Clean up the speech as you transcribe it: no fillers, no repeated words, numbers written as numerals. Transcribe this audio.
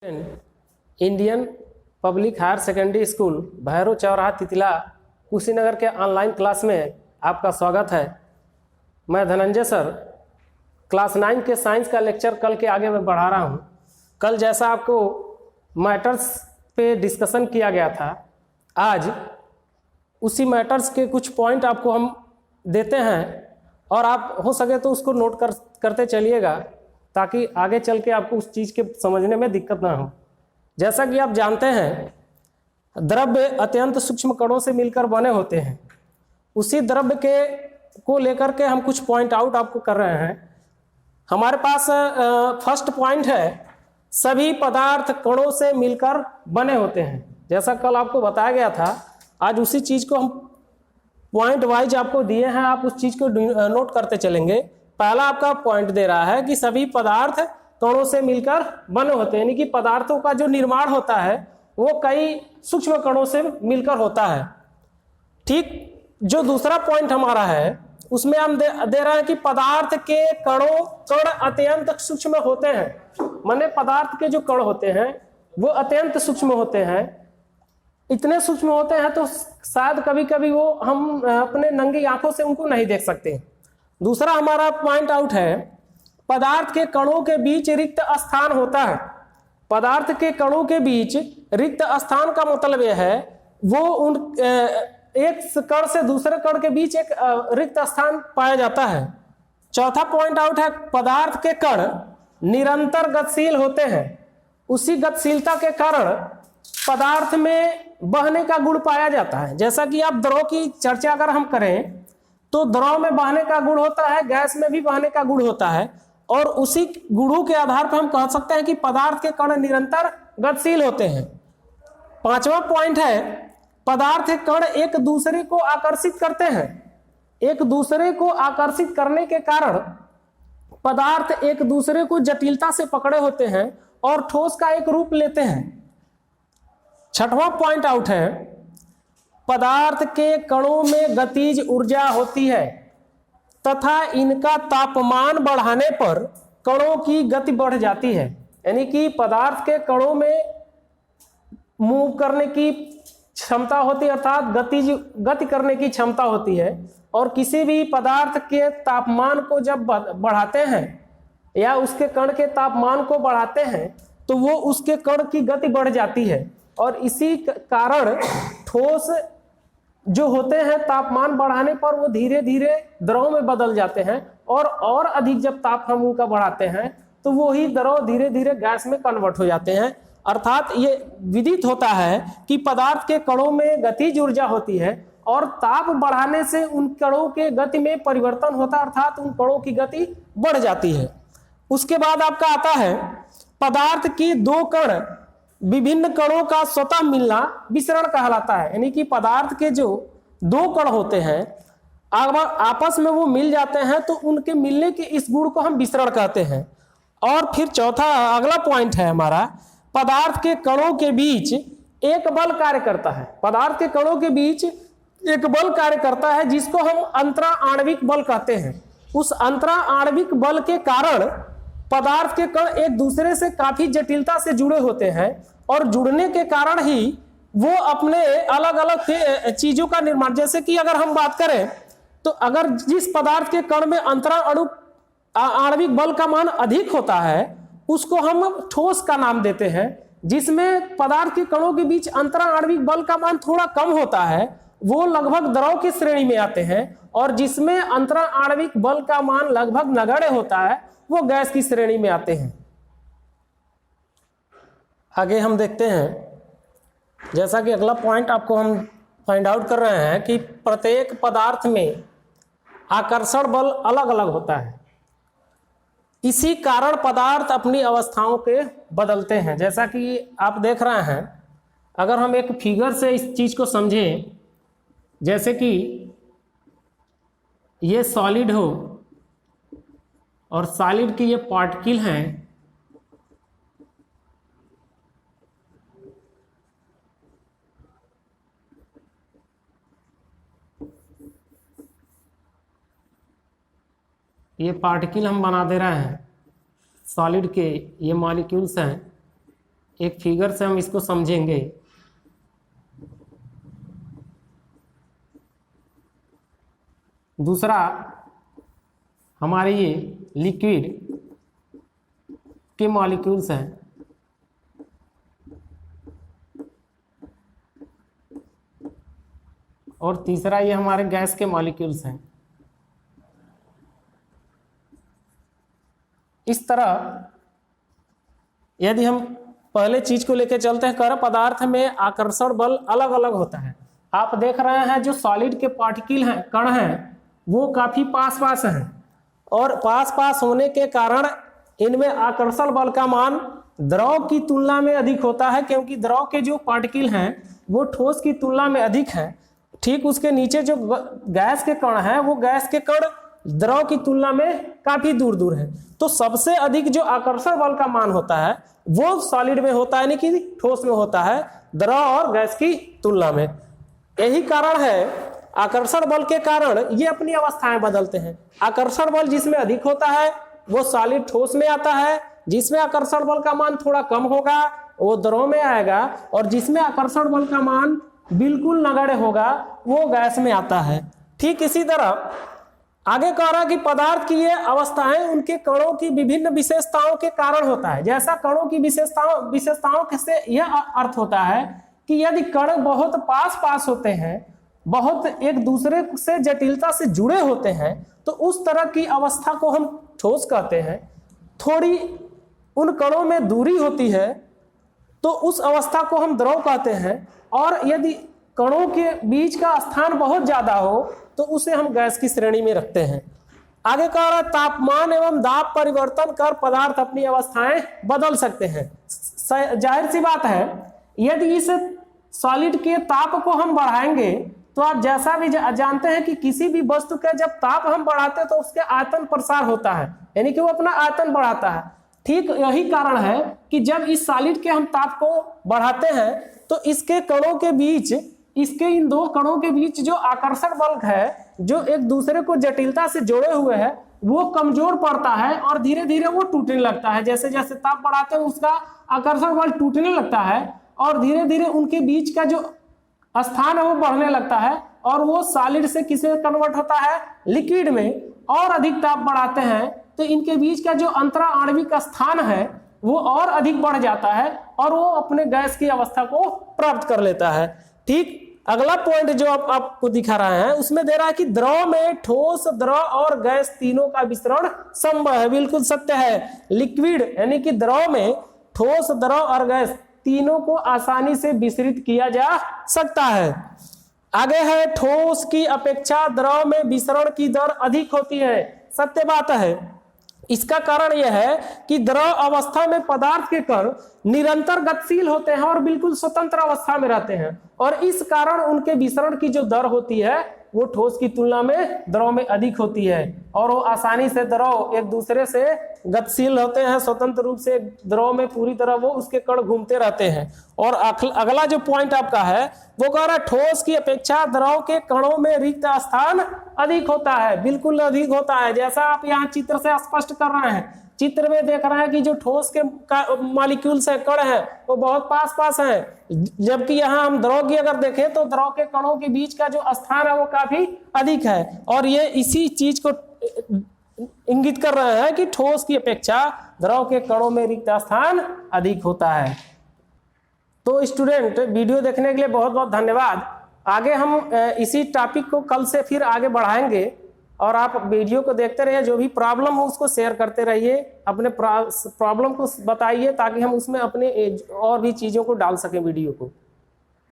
Indian public higher secondary school Bhairav Chauraha Titla Kushinagar के online class में आपका स्वागत है। मैं धनंजय सर क्लास 9 के साइंस का लेक्चर कल के आगे मैं बढ़ा रहा हूँ। कल जैसा आपको मैटर्स पे डिस्कशन किया गया था, आज उसी मैटर्स के कुछ पॉइंट आपको हम देते हैं और आप हो सके तो उसको नोट करते चलिएगा ताकि आगे चल के आपको उस चीज़ के समझने में दिक्कत ना हो। जैसा कि आप जानते हैं, द्रव्य अत्यंत सूक्ष्म कणों से मिलकर बने होते हैं। उसी द्रव्य को लेकर के हम कुछ पॉइंट आउट आपको कर रहे हैं। हमारे पास फर्स्ट पॉइंट है, सभी पदार्थ कणों से मिलकर बने होते हैं। जैसा कल आपको बताया गया था, आज उसी चीज़ को हम पॉइंट वाइज आपको दिए हैं, आप उस चीज़ को नोट करते चलेंगे। पहला आपका पॉइंट दे रहा है कि सभी पदार्थ कणों से मिलकर बने होते हैं, यानी कि पदार्थों का जो निर्माण होता है वो कई सूक्ष्म कणों से मिलकर होता है। ठीक, जो दूसरा पॉइंट हमारा है उसमें हम दे रहे हैं कि पदार्थ के कण अत्यंत सूक्ष्म होते हैं। माने पदार्थ के जो कण होते हैं वो अत्यंत सूक्ष्म होते हैं। इतने सूक्ष्म होते हैं तो शायद कभी कभी वो हम अपने नंगी आंखों से उनको नहीं देख सकते। दूसरा हमारा पॉइंट आउट है, पदार्थ के कणों के बीच रिक्त स्थान होता है। पदार्थ के कणों के बीच रिक्त स्थान का मतलब यह है वो उन एक कण से दूसरे कण के बीच एक रिक्त स्थान पाया जाता है। चौथा पॉइंट आउट है, पदार्थ के कण निरंतर गतिशील होते हैं। उसी गतिशीलता के कारण पदार्थ में बहने का गुण पाया जाता है। जैसा कि आप द्रव की चर्चा अगर हम करें तो द्रव में बहने का गुण होता है, गैस में भी बहने का गुण होता है, और उसी गुणों के आधार पर हम कह सकते हैं कि पदार्थ के कण निरंतर गतिशील होते हैं। पांचवा पॉइंट है, पदार्थ के कण एक दूसरे को आकर्षित करते हैं। एक दूसरे को आकर्षित करने के कारण पदार्थ एक दूसरे को जटिलता से पकड़े होते हैं और ठोस का एक रूप लेते हैं। छठवां पॉइंट आउट है, पदार्थ के कणों में गतिज ऊर्जा होती है तथा इनका तापमान बढ़ाने पर कणों की गति बढ़ जाती है। यानी कि पदार्थ के कणों में मूव करने की क्षमता होती है, अर्थात गति करने की क्षमता होती है। और किसी भी पदार्थ के तापमान को जब बढ़ाते हैं या उसके कण के तापमान को बढ़ाते हैं तो वो उसके कण की गति बढ़ जाती है, और इसी कारण ठोस जो होते हैं तापमान बढ़ाने पर वो धीरे धीरे द्रव में बदल जाते हैं, और अधिक जब ताप हम उनका बढ़ाते हैं तो वो ही द्रव धीरे धीरे गैस में कन्वर्ट हो जाते हैं। अर्थात ये विदित होता है कि पदार्थ के कणों में गतिज ऊर्जा होती है और ताप बढ़ाने से उन कणों के गति में परिवर्तन होता है, अर्थात उन कणों की गति बढ़ जाती है। उसके बाद आपका आता है, पदार्थ की दो कण विभिन्न कणों का स्वतः मिलना विसरण कहलाता है। यानी कि पदार्थ के जो दो कण होते हैं अगर आपस में वो मिल जाते हैं तो उनके मिलने के इस गुण को हम विसरण कहते हैं। और फिर चौथा अगला पॉइंट है हमारा, पदार्थ के कणों के बीच एक बल कार्य करता है। पदार्थ के कणों के बीच एक बल कार्य करता है जिसको हम अंतरा आणविक बल कहते हैं। उस अंतरा आणविक बल के कारण पदार्थ के कण एक दूसरे से काफी जटिलता से जुड़े होते हैं, और जुड़ने के कारण ही वो अपने अलग अलग चीजों का निर्माण, जैसे कि अगर हम बात करें तो अगर जिस पदार्थ के कण में अंतरा आणविक बल का मान अधिक होता है उसको हम ठोस का नाम देते हैं। जिसमें पदार्थ के कणों के बीच अंतरा आणविक बल का मान थोड़ा कम होता है वो लगभग द्रव की श्रेणी में आते हैं, और जिसमें अंतरा आणविक बल का मान लगभग नगण्य होता है वो गैस की श्रेणी में आते हैं। आगे हम देखते हैं, जैसा कि अगला पॉइंट आपको हम फाइंड आउट कर रहे हैं कि प्रत्येक पदार्थ में आकर्षण बल अलग अलग होता है। इसी कारण पदार्थ अपनी अवस्थाओं के बदलते हैं। जैसा कि आप देख रहे हैं, अगर हम एक फिगर से इस चीज को समझें, जैसे कि ये सॉलिड हो और सॉलिड की ये पार्टिकल हैं, ये पार्टिकल हम बना दे रहे हैं सॉलिड के, ये मॉलिक्यूल्स हैं, एक फिगर से हम इसको समझेंगे। दूसरा हमारे ये लिक्विड के मॉलिक्यूल्स हैं। और तीसरा ये हमारे गैस के मॉलिक्यूल्स हैं। इस तरह यदि हम पहले चीज को लेकर चलते हैं, कर पदार्थ में आकर्षण बल अलग अलग होता है। आप देख रहे हैं जो सॉलिड के पार्टिकल हैं, कण हैं, वो काफी पास पास हैं और पास पास होने के कारण इनमें आकर्षण बल का मान द्रव की तुलना में अधिक होता है, क्योंकि द्रव के जो पार्टिकल हैं वो ठोस की तुलना में अधिक हैं। ठीक उसके नीचे जो गैस के कण हैं, वो गैस के कण द्रव की तुलना में काफी दूर दूर है। तो सबसे अधिक जो आकर्षण बल का मान होता है वो सॉलिड में होता है, यानी कि ठोस में होता है, द्रव और गैस की तुलना में। यही कारण है, आकर्षण बल के कारण ये अपनी अवस्थाएं बदलते हैं। आकर्षण बल जिसमें अधिक होता है वो सॉलिड ठोस में आता है, जिसमें आकर्षण बल का मान थोड़ा कम होगा वो द्रव में आएगा, और जिसमें आकर्षण बल का मान बिल्कुल नगण्य होगा वो गैस में आता है। ठीक इसी तरह आगे कह रहा कि पदार्थ की ये अवस्थाएं उनके कणों की विभिन्न विशेषताओं के कारण होता है। जैसा कणों की विशेषताओं से यह अर्थ होता है कि यदि कण बहुत पास पास होते हैं, बहुत एक दूसरे से जटिलता से जुड़े होते हैं, तो उस तरह की अवस्था को हम ठोस कहते हैं। थोड़ी उन कणों में दूरी होती है तो उस अवस्था को हम द्रव कहते हैं, और यदि कणों के बीच का स्थान बहुत ज्यादा हो तो उसे हम गैस की श्रेणी में रखते हैं। आगे कह रहा है तापमान एवं दाब परिवर्तन कर पदार्थ अपनी अवस्थाएं बदल सकते हैं। जाहिर सी बात है, यदि इस सॉलिड के ताप को हम बढ़ाएंगे तो आप जैसा भी जानते हैं कि किसी भी वस्तु का जब ताप हम बढ़ाते हैं तो उसके आयतन प्रसार होता है, यानी कि वो अपना आयतन बढ़ाता है। ठीक यही कारण है कि जब इस सॉलिड के हम ताप को बढ़ाते हैं तो इसके कणों के बीच, इसके इन दो कणों के बीच जो आकर्षण बल है, जो एक दूसरे को जटिलता से जोड़े हुए हैं, वो कमजोर पड़ता है और धीरे धीरे वो टूटने लगता है। जैसे जैसे ताप बढ़ाते हैं उसका आकर्षण बल टूटने लगता है और धीरे धीरे उनके बीच का जो स्थान है वो बढ़ने लगता है और वो सॉलिड से किसे कन्वर्ट होता है, लिक्विड में। और अधिक ताप बढ़ाते हैं तो इनके बीच का जो अंतरा आणविक स्थान है वो और अधिक बढ़ जाता है और वो अपने गैस की अवस्था को प्राप्त कर लेता है। ठीक अगला पॉइंट जो आपको दिखा रहा है उसमें दे रहा है कि द्रव में ठोस, द्रव और गैस तीनों का विसरण संभव है। बिल्कुल सत्य है। लिक्विड यानी कि द्रव में ठोस, द्रव और गैस तीनों को आसानी से विसरित किया जा सकता है। आगे है ठोस की अपेक्षा द्रव में विसरण की दर अधिक होती है। सत्य बात है। इसका कारण यह है कि द्रव अवस्था में पदार्थ के कण निरंतर गतिशील होते हैं और बिल्कुल स्वतंत्र अवस्था में रहते हैं और इस कारण उनके विसरण की जो दर होती है वो ठोस की तुलना में द्रव में अधिक होती है और वो आसानी से द्रव एक दूसरे से गतिशील होते हैं। स्वतंत्र रूप से द्रव में पूरी तरह वो उसके कण घूमते रहते हैं। और अगला जो पॉइंट आपका है वो कह रहा है ठोस की अपेक्षा द्रव के कणों में रिक्त स्थान अधिक होता है। बिल्कुल अधिक होता है। जैसा आप यहाँ चित्र से स्पष्ट कर रहे हैं, चित्र में देख रहे हैं कि जो ठोस के मॉलिक्यूल्स है, कण है, वो बहुत पास पास हैं, जबकि यहाँ हम द्रव की अगर देखें तो द्रव के कणों के बीच का जो स्थान है वो काफी अधिक है और ये इसी चीज को इंगित कर रहे हैं कि ठोस की अपेक्षा द्रव के कणों में रिक्त स्थान अधिक होता है। तो स्टूडेंट, वीडियो देखने के लिए बहुत बहुत धन्यवाद। आगे हम इसी टॉपिक को कल से फिर आगे बढ़ाएंगे और आप वीडियो को देखते रहिए। जो भी प्रॉब्लम हो उसको शेयर करते रहिए, अपने प्रॉब्लम को बताइए ताकि हम उसमें अपने और भी चीज़ों को डाल सकें वीडियो को।